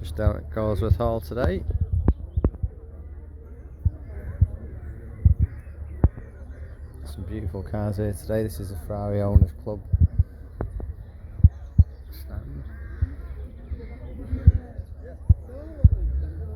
Just down at GAWSWORTH Hall today. Some beautiful cars here today. This is a Ferrari Owners Club stand.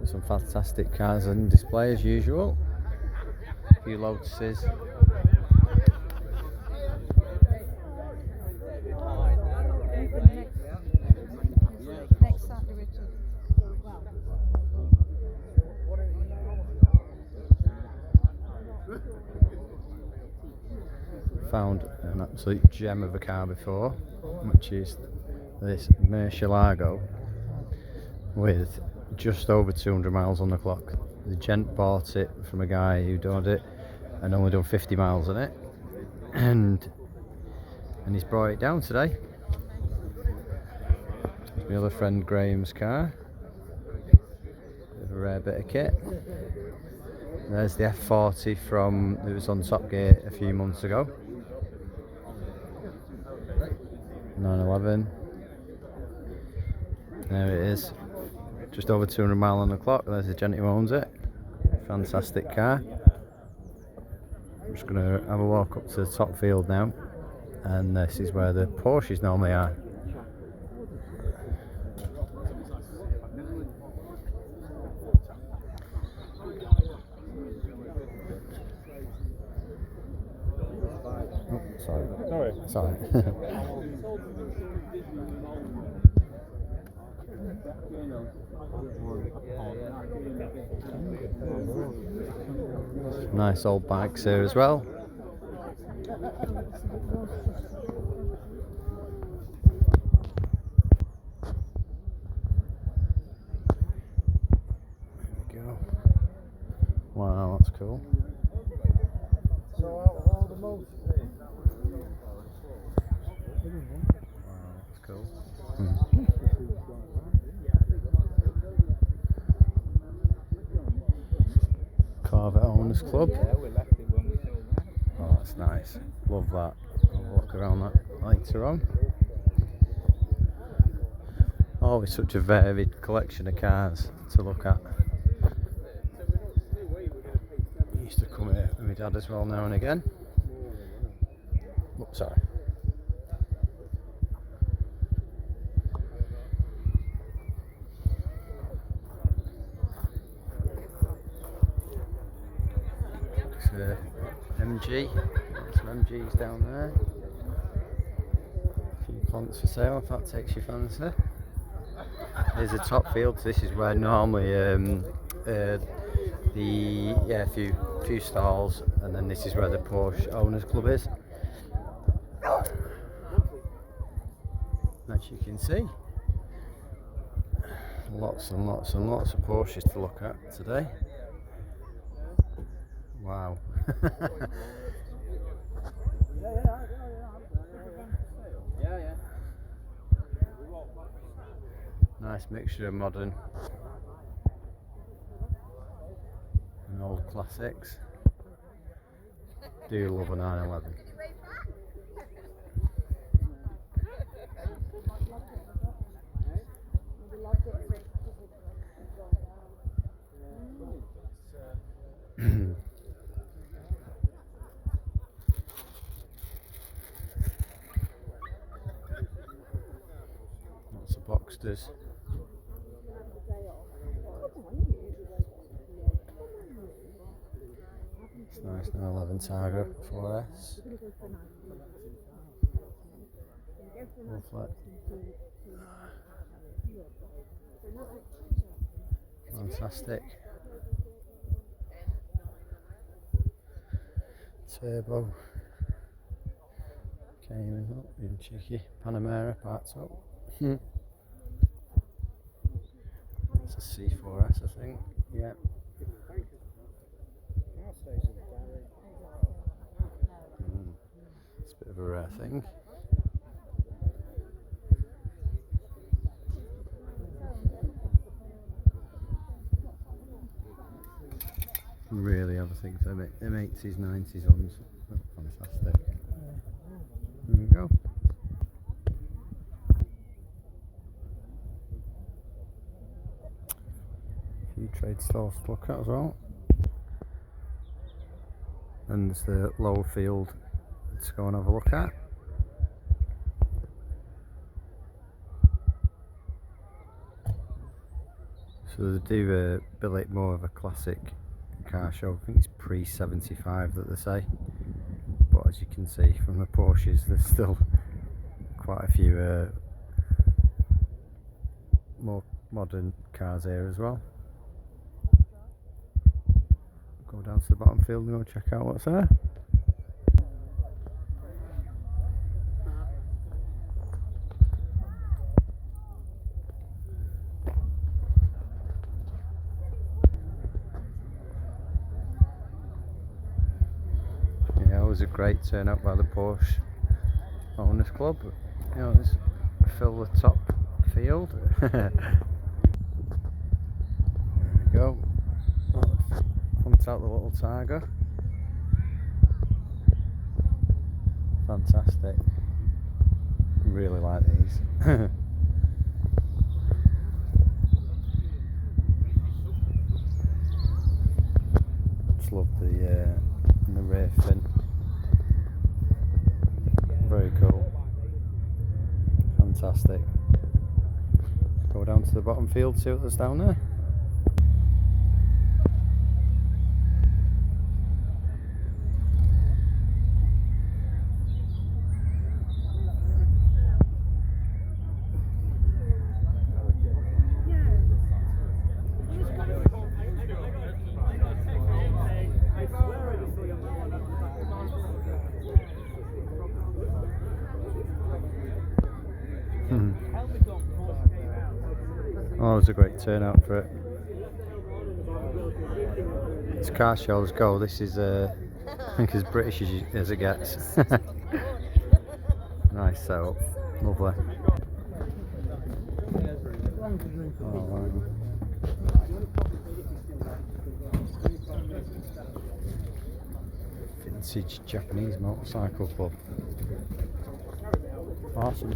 Some fantastic cars on display as usual. A few Lotuses. Found an absolute gem of a car before, which is this Murcielago with just over 200 miles on the clock. The gent bought it from a guy who owned it and only done 50 miles on it, and he's brought it down today. It's my other friend Graham's car. Bit of a rare bit of kit. There's the F40 from, it was on Top Gear a few months ago. 911. There it is. Just over 200 miles on the clock. There's the gent who owns it. Fantastic car. I'm just going to have a walk up to the top field now. And this is where the Porsches normally are. Oh, sorry. Nice old bikes here as well. There we go. Wow, that's cool. Wow, that's cool. Corvette Owners Club. Oh, that's nice. Love that. I'll walk around that later on. Always such a varied collection of cars to look at. I used to come here with my dad as well now and again. Oh, sorry. MG, some MGs down there. A few plants for sale if that takes your fancy. Here's the top field. This is where normally a few stalls, and then this is where the Porsche Owners Club is. As you can see, lots and lots and lots of Porsches to look at today. Wow. Nice mixture of modern and old classics. Do love a 911. Lots of Boxsters. It's nice 911 Targa 4S. Lovely. Fantastic. Turbo. Cayman, oh, even cheeky. Panamera parts up. It's a C4S, I think. Yeah. It's a bit of a rare thing. Really have a think for them 80s, 90s ones. Oh, fantastic. There we go. few trade stores to look at as well. And there's the lower field to go and have a look at. So they do bill it more of a classic car show. I think it's pre-75 that they say. But as you can see from the Porsches, there's still quite a few more modern cars here as well. Go down to the bottom field and go check out what's there. Yeah, it was a great turnout by the Porsche Owners Club. You know, let's fill the top field. There we go. Hunt out the little tiger. Fantastic. Really like these. Just love the rear fin. Very cool. Fantastic. Go down to the bottom field, see what there's down there. Oh, it was a great turnout for it. As car shows go, this is I think as British as it gets. Nice setup, lovely. Oh, wow. Vintage Japanese motorcycle club. Awesome.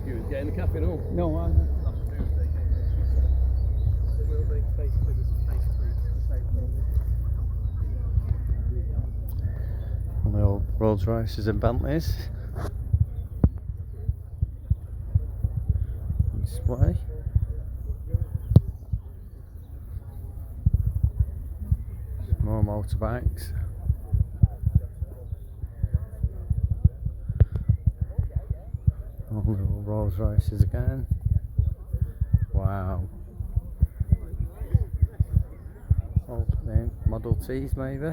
You was getting the cafe and all? No, I. It will be basically the same thing. Little Royces and Bentleys. Display. More motorbikes. All little Rolls Royces again. Wow. Old name, Model Ts maybe.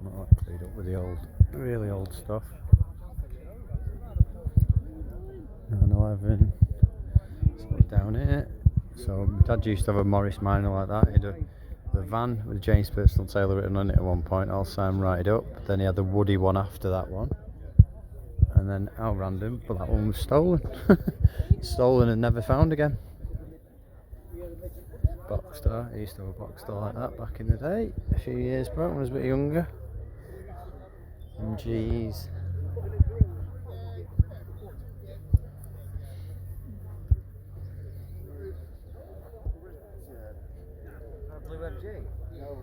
Not like clued up with the old, really old stuff. 911. So down here. So my dad used to have a Morris Minor like that. He had the van with James Personal Taylor written on it at one point, all Sam righted up. Then he had the Woody one after that one. And then how random, but that one was stolen. Stolen and never found again. Boxster, I used to have a Boxster like that back in the day, a few years back when I was a bit younger. And geez. Blue FG? No.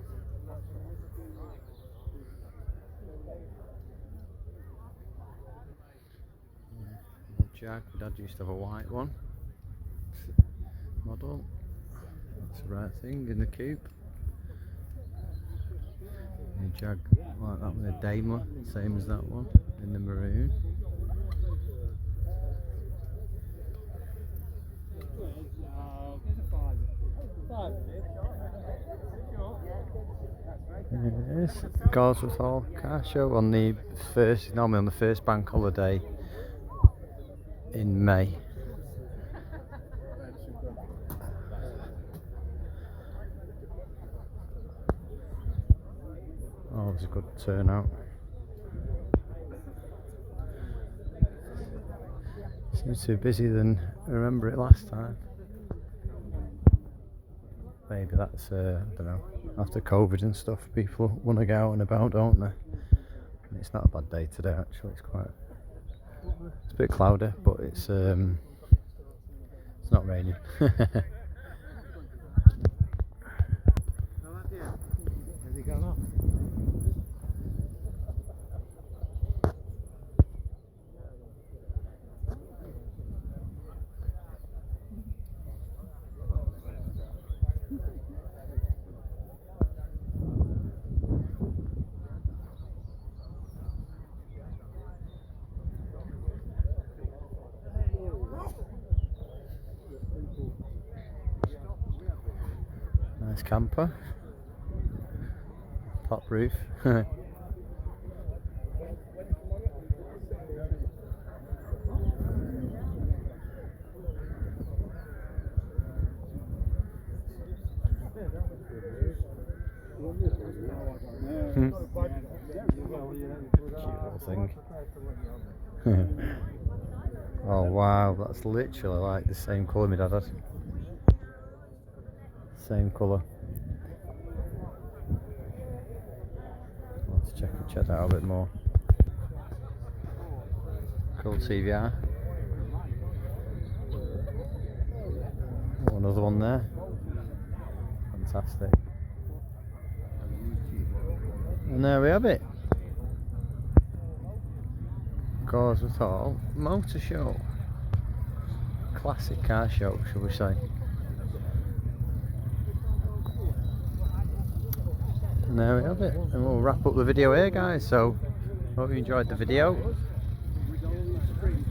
Jag, my dad used to have a white one model. That's the right thing in the coupe. A Jag like that with a Daimler, same as that one in the maroon. Yes, GAWSWORTH Hall car show on the normally on the first bank holiday in May. Oh, it was a good turnout. Seems to be busier than I remember it last time. Maybe that's, I don't know, after COVID and stuff, people want to get out and about, don't they? And it's not a bad day today actually, it's a bit cloudy, but it's It's not raining. Has he gone off? Nice camper. Pop roof. Cute little thing. Oh wow, that's literally like the same colour my dad had. Same colour. Let's check that out a bit more. Cool TVR. Oh, another one there. Fantastic. And there we have it. GAWSWORTH Hall Motor Show. Classic car show, shall we say. And there we have it. And we'll wrap up the video here, guys. So, hope you enjoyed the video.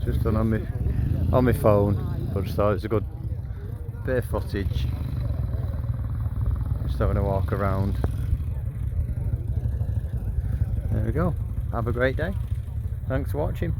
Just done on my phone, but just thought it was a good bit of footage. Just having a walk around. There we go. Have a great day. Thanks for watching.